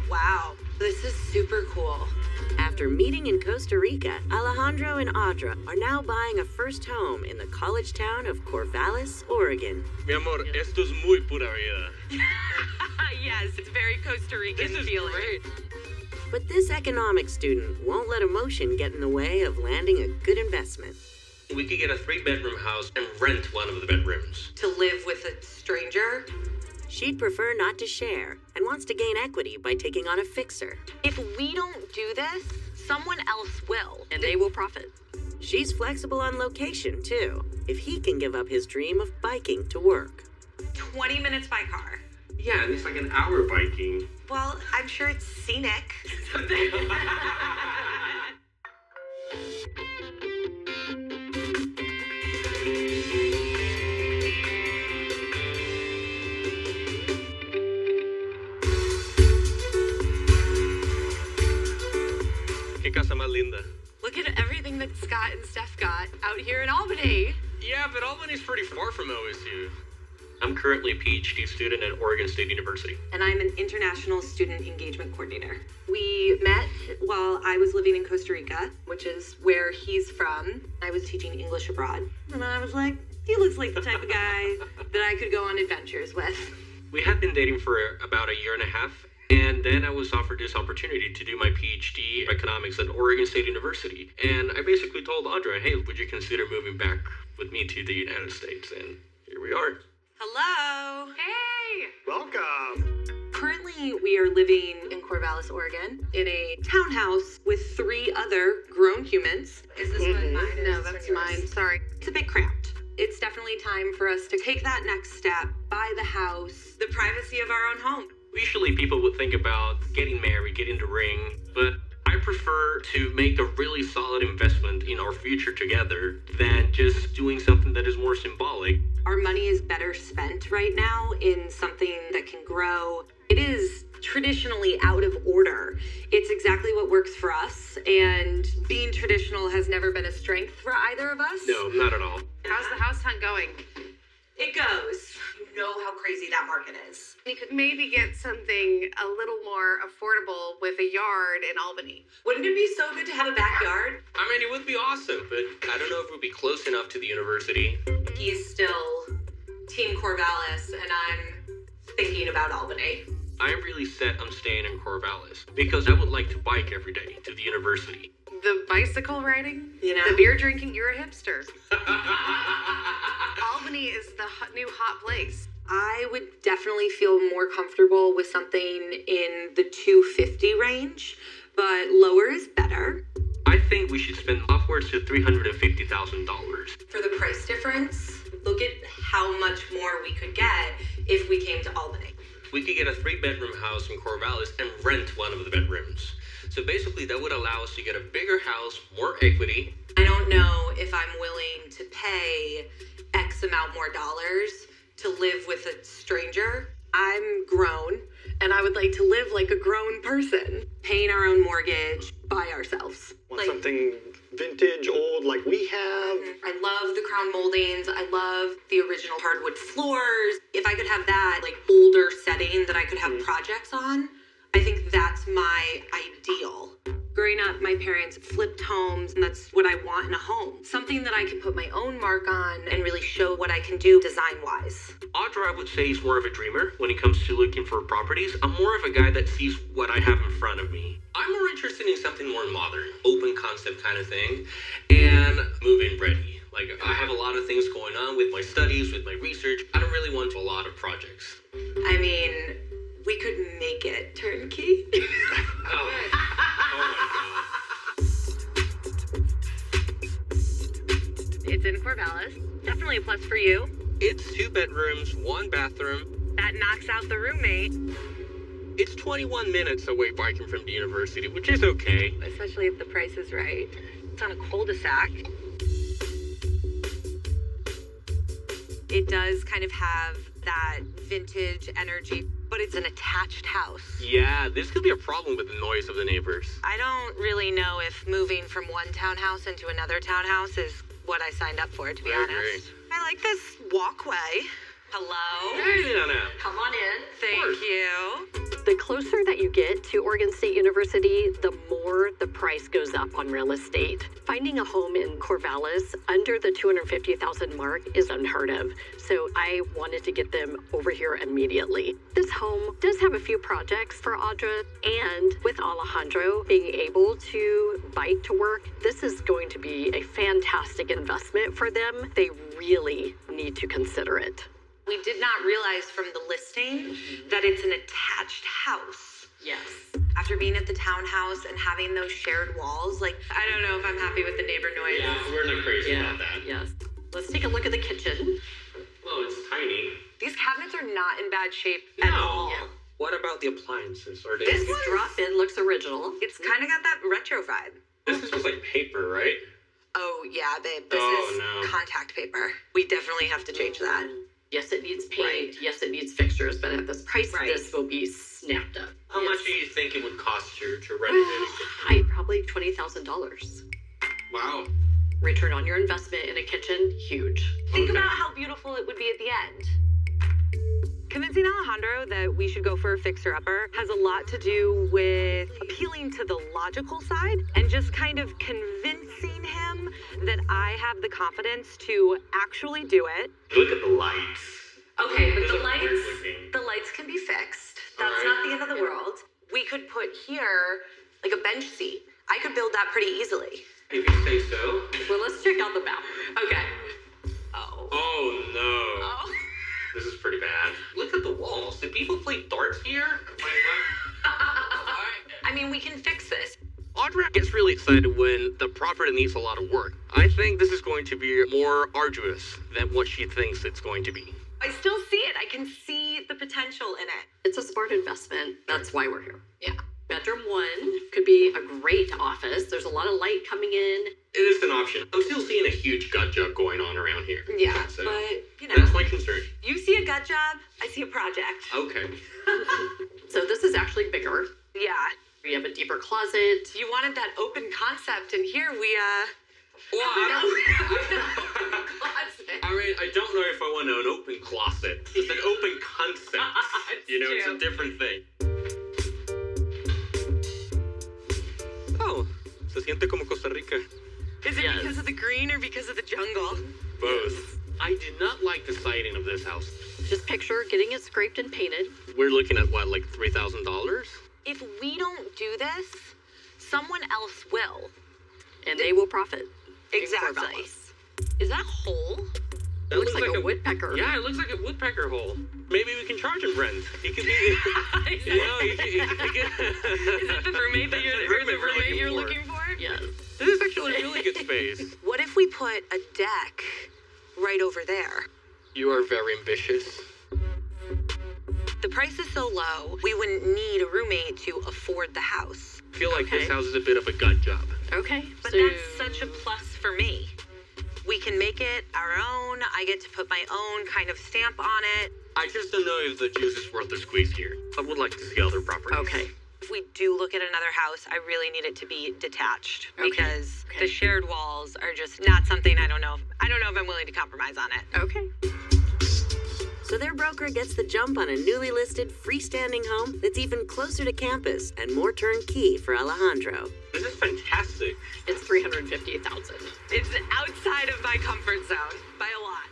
Wow, this is super cool. After meeting in Costa Rica, Alejandro and Audra are now buying a first home in the college town of Corvallis, Oregon. Mi amor, esto es muy pura vida. Yes, it's very Costa Rican This is feeling. great. But this economics student won't let emotion get in the way of landing a good investment. We could get a 3-bedroom house and rent one of the bedrooms. To live with a stranger? She'd prefer not to share and wants to gain equity by taking on a fixer. If we don't do this, someone else will, and they will profit. She's flexible on location, too, if he can give up his dream of biking to work. 20 minutes by car. Yeah, and it's like an hour biking. Well, I'm sure it's scenic. Qué casa más linda. Look at everything that Scott and Steph got out here in Albany. Yeah, but Albany's pretty far from OSU. I'm currently a PhD student at Oregon State University. And I'm an international student engagement coordinator. We met while I was living in Costa Rica, which is where he's from. I was teaching English abroad. And I was like, he looks like the type of guy that I could go on adventures with. We had been dating for about a year and a half, and then I was offered this opportunity to do my PhD economics at Oregon State University. And I basically told Audra, hey, would you consider moving back with me to the United States? And here we are. Hello. Hey! Welcome. Currently, we are living in Corvallis, Oregon, in a townhouse with 3 other grown humans. Is this one mine? No, that's mine. Sorry. It's a bit cramped. It's definitely time for us to take that next step, buy the house, the privacy of our own home. Usually people would think about getting married, getting the ring, but I prefer to make a really solid investment in our future together than just doing something that is more symbolic. Our money is better spent right now in something that can grow. It is traditionally out of order. It's exactly what works for us, and being traditional has never been a strength for either of us. No, not at all. How's the house hunt going? It goes. You know how crazy that market is. You could maybe get something a little more affordable with a yard in Albany. Wouldn't it be so good to have a backyard? I mean, it would be awesome, but I don't know if it would be close enough to the university. He's still Team Corvallis, and I'm thinking about Albany. I'm really set on staying in Corvallis because I would like to bike every day to the university. The bicycle riding? You know? The beer drinking? You're a hipster. Albany is the new hot place. I would definitely feel more comfortable with something in the $250 range, but lower is better. I think we should spend upwards to $350,000. For the price difference, look at how much more we could get if we came to Albany. We could get a 3-bedroom house in Corvallis and rent one of the bedrooms. So basically that would allow us to get a bigger house, more equity. I don't know if I'm willing to pay X amount more dollars to live with a stranger. I'm grown, and I would like to live like a grown person, paying our own mortgage by ourselves. Want something vintage, old, like we have? I love the crown moldings. I love the original hardwood floors. If I could have that like older setting that I could have projects on, I think that's my ideal. Growing up, my parents flipped homes, and that's what I want in a home. Something that I can put my own mark on and really show what I can do design-wise. Audra, I would say, is more of a dreamer when it comes to looking for properties. I'm more of a guy that sees what I have in front of me. I'm more interested in something more modern, open concept kind of thing, and move-in ready. Like, I have a lot of things going on with my studies, with my research. I don't really want a lot of projects. I mean, we could make it turnkey. Oh my God. It's in Corvallis. Definitely a plus for you. It's 2 bedrooms, 1 bathroom. That knocks out the roommate. It's 21 minutes away biking from the university, which is okay. Especially if the price is right. It's on a cul-de-sac. It does kind of have that vintage energy, but it's an attached house. Yeah, this could be a problem with the noise of the neighbors. I don't really know if moving from one townhouse into another townhouse is what I signed up for, to be honest. Agree. I like this walkway. Hello? Hey, Anna. Come on in. Thank you. The closer that you get to Oregon State University, the more the price goes up on real estate. Finding a home in Corvallis under the $250,000 mark is unheard of, so I wanted to get them over here immediately. This home does have a few projects for Audra, and with Alejandro being able to bike to work, this is going to be a fantastic investment for them. They really need to consider it. We did not realize from the listing that it's an attached house. Yes. After being at the townhouse and having those shared walls, like, I don't know if I'm happy with the neighbor noise. Yeah, we're not crazy about that. Yes. Let's take a look at the kitchen. Well, it's tiny. These cabinets are not in bad shape at all. Yeah. What about the appliances? Are they? This This one- drop-in looks original. It's kind of got that retro vibe. This is just like paper, right? Oh, yeah, babe. This Oh, is no. contact paper. We definitely have to change that. Yes, it needs paint. Right. Yes, it needs fixtures, but at this price, Right. this will be snapped up. How much do you think it would cost you to renovate it? Probably $20,000. Wow. Return on your investment in a kitchen, huge. Think Okay. about how beautiful it would be at the end. Convincing Alejandro that we should go for a fixer-upper has a lot to do with appealing to the logical side and just kind of convincing him that I have the confidence to actually do it. Look at the lights. Okay, but Those the are lights, weird looking. the lights can be fixed. That's Alright. not the end of the world. We could put here like a bench seat. I could build that pretty easily. If you say so. Well, let's check out the bathroom. Okay. Oh. Oh no. Oh. This is pretty bad. Look at the walls. Do people play darts here? I mean, we can fix this. Audra gets really excited when the property needs a lot of work. I think this is going to be more arduous than what she thinks it's going to be. I still see it. I can see the potential in it. It's a smart investment. That's why we're here. Yeah. Bedroom 1 could be a great office. There's a lot of light coming in. It is an option. I'm still seeing a huge gut job going on around here. Yeah, So, but, you know, that's my concern. you see a gut job, I see a project. Okay. So this is actually bigger. Yeah. We have a deeper closet. You wanted that open concept, and here we, Well, I Closet. mean, I don't know if I want an open closet. It's an open concept. It's true. a different thing. Oh, se siente como Costa Rica. Is it Yes. because of the green or because of the jungle? Both. I did not like the siding of this house. Just picture getting it scraped and painted. We're looking at what, like $3,000? If we don't do this, someone else will. And they will profit. Exactly. Corvallis. Is that a hole? That Looks like a woodpecker. Yeah, it looks like a woodpecker hole. Maybe we can charge him rent. He could be. Is You know, he could. it the roommate that you're looking for? Yes. This is actually a really good space. What if we put a deck right over there? You are very ambitious. The price is so low, we wouldn't need a roommate to afford the house. I feel like this Okay. house is a bit of a gut job. Okay. But so that's such a plus for me. We can make it our own. I get to put my own kind of stamp on it. I just don't know if the juice is worth the squeeze here. I would like to see other properties. Okay. If we do look at another house, I really need it to be detached because Okay. the shared walls are just not something I don't know if I'm willing to compromise on it. Okay. So their broker gets the jump on a newly listed freestanding home that's even closer to campus and more turnkey for Alejandro. This is fantastic. It's $350,000. It's outside of my comfort zone by a lot.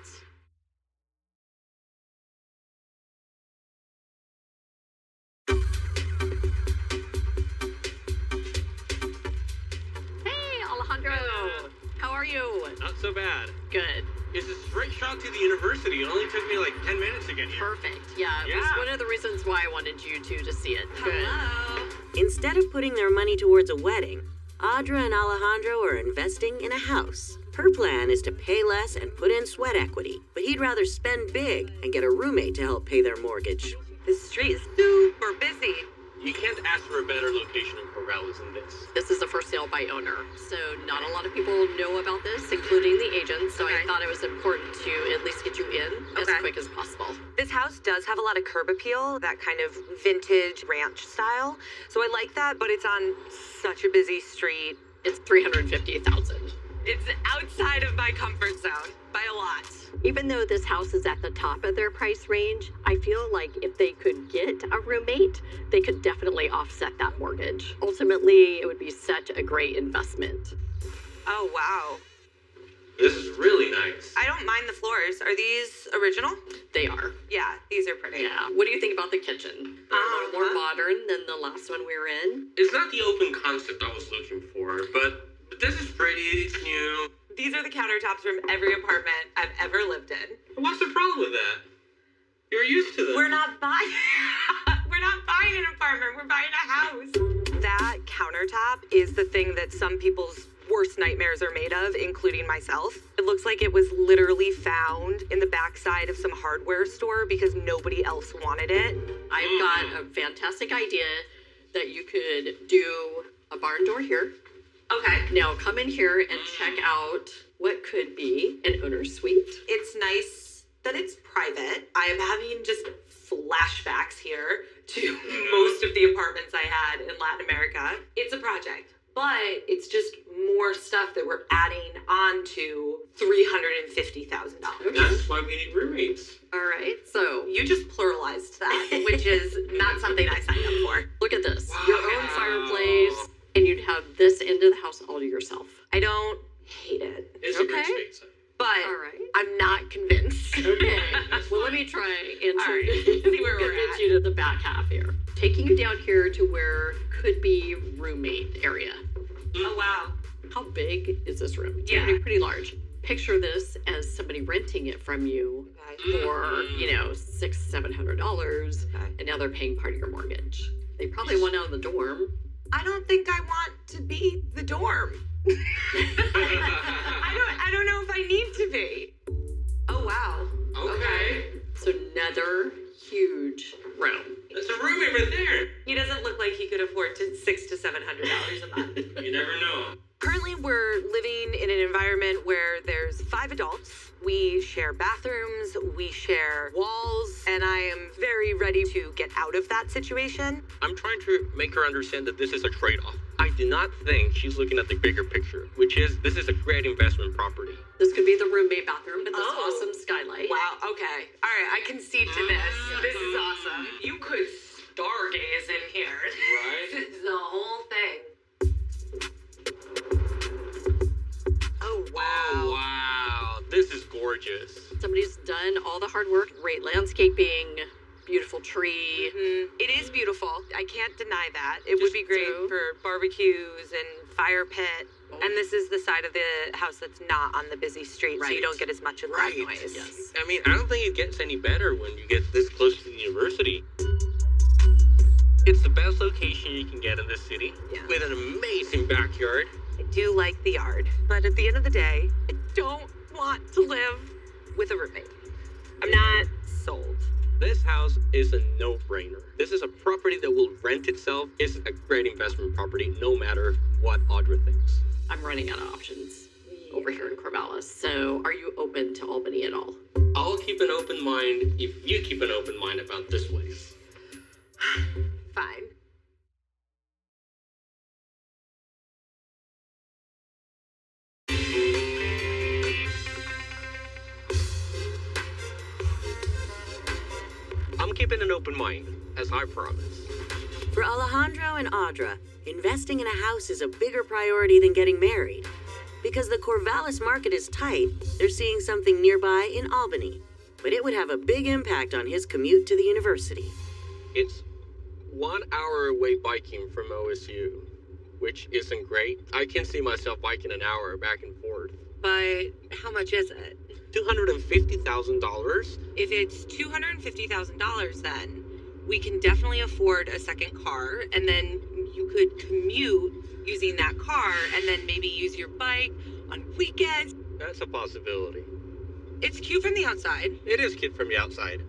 Hey, Alejandro. How are you? Not so bad. Good. It's a straight shot to the university. It only took me like 10 minutes to get here. Perfect. Yeah, it was Yeah. one of the reasons why I wanted you two to see it. Good. Hello. Instead of putting their money towards a wedding, Audra and Alejandro are investing in a house. Her plan is to pay less and put in sweat equity, but he'd rather spend big and get a roommate to help pay their mortgage. This street is super busy. You can't ask for a better location in Corvallis than this. This is a for sale by owner, so not a lot of people know about this, including the agent, so I Okay. thought it was important to at least get you in as Okay. quick as possible. This house does have a lot of curb appeal, that kind of vintage ranch style. So I like that, but it's on such a busy street. It's $350,000. It's outside of my comfort zone by a lot. Even though this house is at the top of their price range, I feel like if they could get a roommate, they could definitely offset that mortgage. Ultimately, it would be such a great investment. Oh, wow. This is really nice. I don't mind the floors. Are these original? They are. Yeah, these are pretty. Yeah. What do you think about the kitchen? More modern than the last one we were in. It's not the open concept I was looking for, but this is pretty, it's new. These are the countertops from every apartment I've ever lived in. What's the problem with that? You're used to them. We're not buying an apartment, we're buying a house. That countertop is the thing that some people's worst nightmares are made of, including myself. It looks like it was literally found in the backside of some hardware store because nobody else wanted it. I've got a fantastic idea that you could do a barn door here. Okay. Now come in here and check out what could be an owner's suite. It's nice that it's private. I am having just flashbacks here to most of the apartments I had in Latin America. It's a project, but it's just more stuff that we're adding on to $350,000. That's why we need roommates. All right, so You just pluralized that, which is not something I signed up for. look at this. Wow. Your own fireplace, and you'd have this end of the house all to yourself. I don't hate it, It's a Okay. great space. but All right. I'm not convinced. Okay. Well, let me try and All right. See where we're convince at. you to the back half here. Taking you down here to where could be roommate area. Oh, wow. How big is this room? It's Yeah. pretty large. Picture this as somebody renting it from you Okay. for, $600-700, Okay. and now they're paying part of your mortgage. They probably want out of the dorm. I don't think I want to be the dorm. I don't know if I need to be. Oh, wow. Okay. So another huge room. That's a roommate right there. He doesn't look like he could afford $600 to $700 a month. You never know. Currently, we're living in an environment where there's 5 adults. We share bathrooms, we share walls, and I am very ready to get out of that situation. I'm trying to make her understand that this is a trade-off. I do not think she's looking at the bigger picture, which is this is a great investment property. This could be the roommate bathroom with this Oh. awesome skylight. Wow, okay. All right, I concede to this. This is awesome. You could stargaze in here. Right? This is the whole thing. Oh, wow. Oh, wow. This is gorgeous. Somebody's done all the hard work. Great landscaping, beautiful tree. It is beautiful. I can't deny that. It would be great so- for barbecues and fire pit. Oh. And this is the side of the house that's not on the busy street, so you Right. don't get as much of that noise. Yes. I mean, I don't think it gets any better when you get this close to the university. It's the best location you can get in this city, Yeah. with an amazing backyard. I do like the yard, but at the end of the day, I don't want to live with a roommate. I'm not sold. This house is a no-brainer. This is a property that will rent itself. It's a great investment property, no matter what Audra thinks. I'm running out of options over here in Corvallis. So are you open to Albany at all? I'll keep an open mind if you keep an open mind about this place. Fine. I'm keeping an open mind, as I promised. For Alejandro and Audra, investing in a house is a bigger priority than getting married. Because the Corvallis market is tight, they're seeing something nearby in Albany. But it would have a big impact on his commute to the university. It's 1 hour away biking from OSU, which isn't great. I can see myself biking an hour back and forth. But how much is it? $250,000? If it's $250,000, then we can definitely afford a second car, and then you could commute using that car, and then maybe use your bike on weekends. That's a possibility. It's cute from the outside. It is cute from the outside.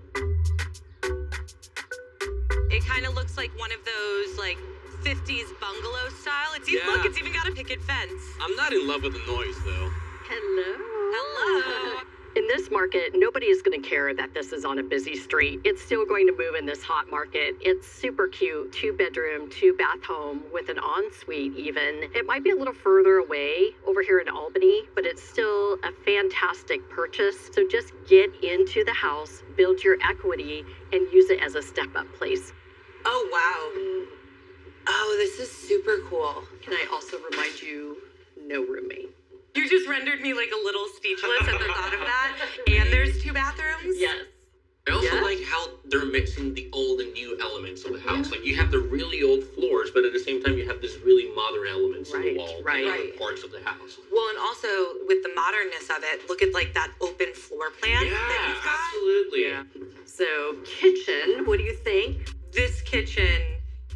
It kind of looks like one of those, 50s bungalow style. Look, Yeah. it's even got a picket fence. I'm not in love with the noise, though. Hello. Hello. In this market, nobody is going to care that this is on a busy street. It's still going to move in this hot market. It's super cute, 2-bedroom, 2-bath home with an ensuite even. It might be a little further away over here in Albany, but it's still a fantastic purchase. So just get into the house, build your equity, and use it as a step-up place. Oh, wow. Oh, this is super cool. Can I also remind you, no roommate? You just rendered me like a little speechless at the thought of that. And there's 2 bathrooms? Yes. I also like how they're mixing the old and new elements of the house. Like, you have the really old floors, but at the same time, you have this really modern elements in the wall and other parts of the house. Well, and also with the modernness of it, look at like that open floor plan that you've got. Absolutely. Yeah. So, kitchen, what do you think? This kitchen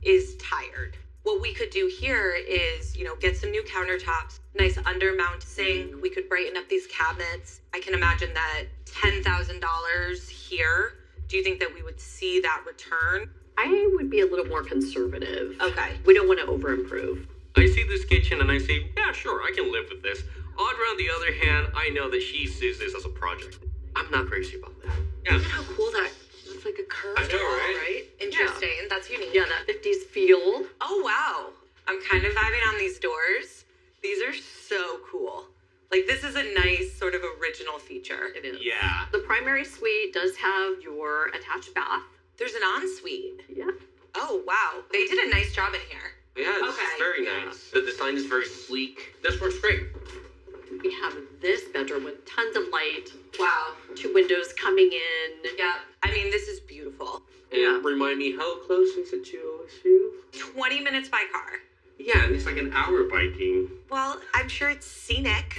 is tired. What we could do here is, get some new countertops, nice undermount sink. We could brighten up these cabinets. I can imagine that $10,000 here. Do you think that we would see that return? I would be a little more conservative. Okay. We don't want to over-improve. I see this kitchen and I say, yeah, sure, I can live with this. Audra, on the other hand, I know that she sees this as a project. I'm not crazy about that. Yeah. Look at how cool that looks, like a curved I know, wall, right? Interesting. Yeah. That's unique. Yeah, that 50s feel. Oh, wow. I'm kind of vibing on these doors. These are so cool. Like, this is a nice sort of original feature. It is. Yeah. The primary suite does have your attached bath. There's an ensuite. Yeah. Oh, wow. They did a nice job in here. Yeah, this is very nice. The design is very sleek. This works great. We have this bedroom with tons of light. Wow. 2 windows coming in. Yeah. I mean, this is beautiful. And remind me, how close is it to OSU? 20 minutes by car. Yeah, and it's like an hour biking. Well, I'm sure it's scenic.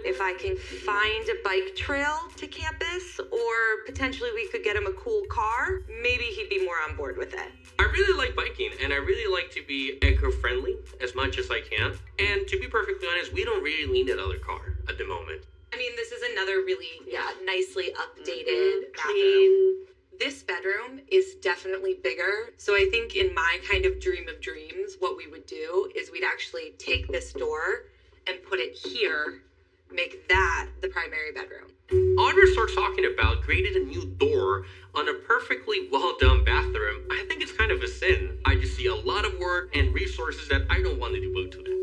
If I can find a bike trail to campus, or potentially we could get him a cool car, maybe he'd be more on board with it. I really like biking, and I really like to be eco-friendly as much as I can. And to be perfectly honest, we don't really need another car at the moment. I mean, this is another really, nicely updated bathroom. Clean. This bedroom is definitely bigger. So I think in my kind of dream of dreams, what we would do is we'd actually take this door and put it here, make that the primary bedroom. Audra starts talking about creating a new door on a perfectly well-done bathroom. I think it's kind of a sin. I just see a lot of work and resources that I don't want to devote to that.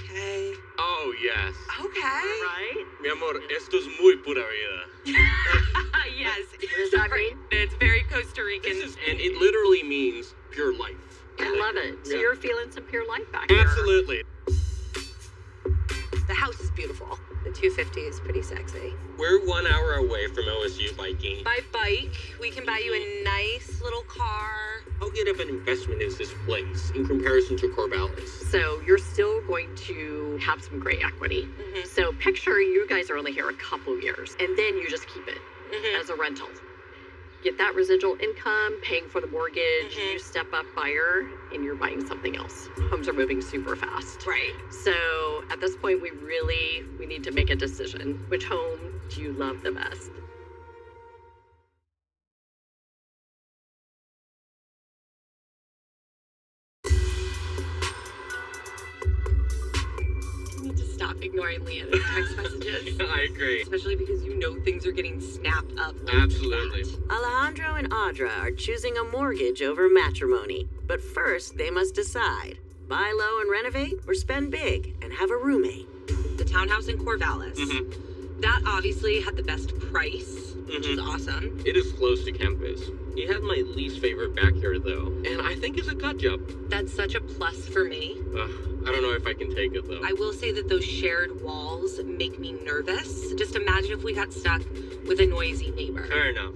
Okay. Oh, yes. Okay. Right? Mi amor, esto es muy pura vida. Yes. What does that mean? It's very Costa Rican. And it literally means pure life. I love it. So Yeah. you're feeling some pure life back here. Absolutely. The house is beautiful. The 250 is pretty sexy. We're 1 hour away from OSU biking. By bike, we can buy you a nice little car. How good of an investment is this place in comparison to Corvallis? So you're still going to have some great equity. So picture you guys are only here a couple years, and then you just keep it as a rental. Get that residual income, paying for the mortgage, you step up buyer, and you're buying something else. Homes are moving super fast. Right. So at this point, we need to make a decision. Which home do you love the best? You need to stop ignoring Leanna's text messages. I agree. Especially because things are getting snapped up. Absolutely. Alejandro and Audra are choosing a mortgage over matrimony. But first, they must decide. Buy low and renovate, or spend big and have a roommate. The townhouse in Corvallis. That obviously had the best price, which is awesome. It is close to campus. It had my least favorite backyard, though, and I think it's a gut job. That's such a plus for me. I don't know if I can take it, though. I will say that those shared walls make me nervous. Just imagine if we got stuck with a noisy neighbor. Fair enough.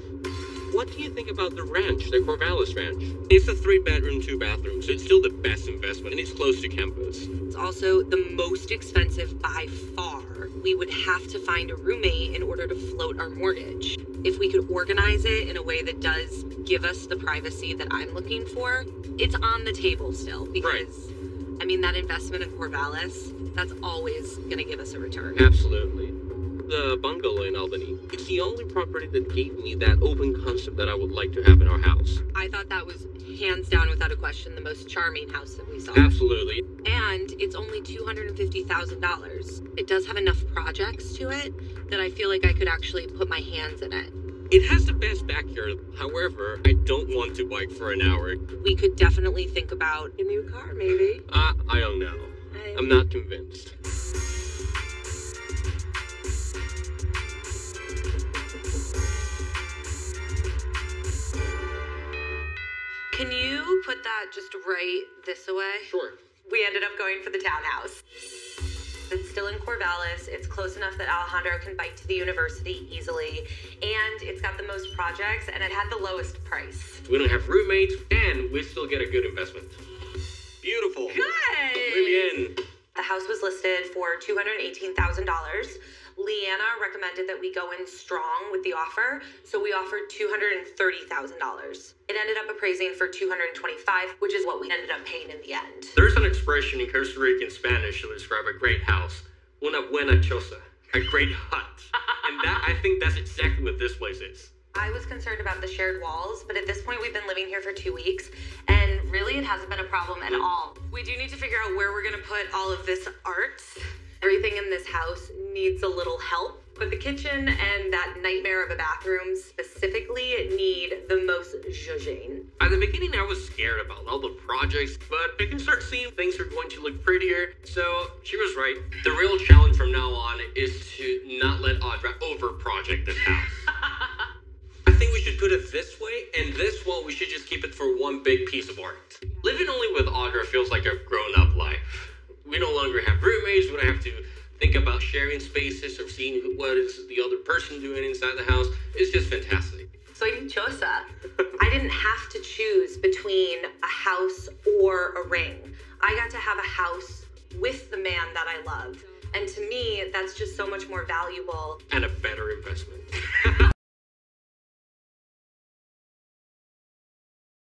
What do you think about the ranch, the Corvallis Ranch? It's a 3-bedroom, 2-bathroom, so it's still the best investment, and it's close to campus. It's also the most expensive by far. We would have to find a roommate in order to float our mortgage. If we could organize it in a way that does give us the privacy that I'm looking for, it's on the table still. Because, I mean, that investment in Corvallis, that's always going to give us a return. Absolutely. The bungalow in Albany, it's the only property that gave me that open concept that I would like to have in our house. I thought that was hands down, without a question, the most charming house that we saw. Absolutely. And it's only $250,000. It does have enough projects to it that I feel like I could actually put my hands in it. It has the best backyard. However, I don't want to bike for an hour. We could definitely think about a new car, maybe. I don't know. I'm not convinced. Can you put that just right this away? Sure. We ended up going for the townhouse. It's still in Corvallis. It's close enough that Alejandro can bike to the university easily. And it's got the most projects, and it had the lowest price. We don't have roommates, and we still get a good investment. Beautiful. Good! Muy bien. The house was listed for $218,000. Leanna recommended that we go in strong with the offer, so we offered $230,000. It ended up appraising for $225,000, which is what we ended up paying in the end. There's an expression in Costa Rican Spanish to describe a great house. Una buena choza. A great hut. And that, I think that's exactly what this place is. I was concerned about the shared walls, but at this point we've been living here for 2 weeks, and really it hasn't been a problem at all. We do need to figure out where we're gonna put all of this art. Everything in this house needs a little help, but the kitchen and that nightmare of a bathroom specifically need the most zhuzhing. At the beginning, I was scared about all the projects, but I can start seeing things are going to look prettier, so she was right. The real challenge from now on is to not let Audra over-project this house. I think we should put it this way, and this wall, we should just keep it for one big piece of art. Living only with Audra feels like a grown-up life. We no longer have roommates, we don't have to think about sharing spaces or seeing what is the other person doing inside the house. It's just fantastic. Soy dichosa. I didn't have to choose between a house or a ring. I got to have a house with the man that I love. And to me, that's just so much more valuable. And a better investment.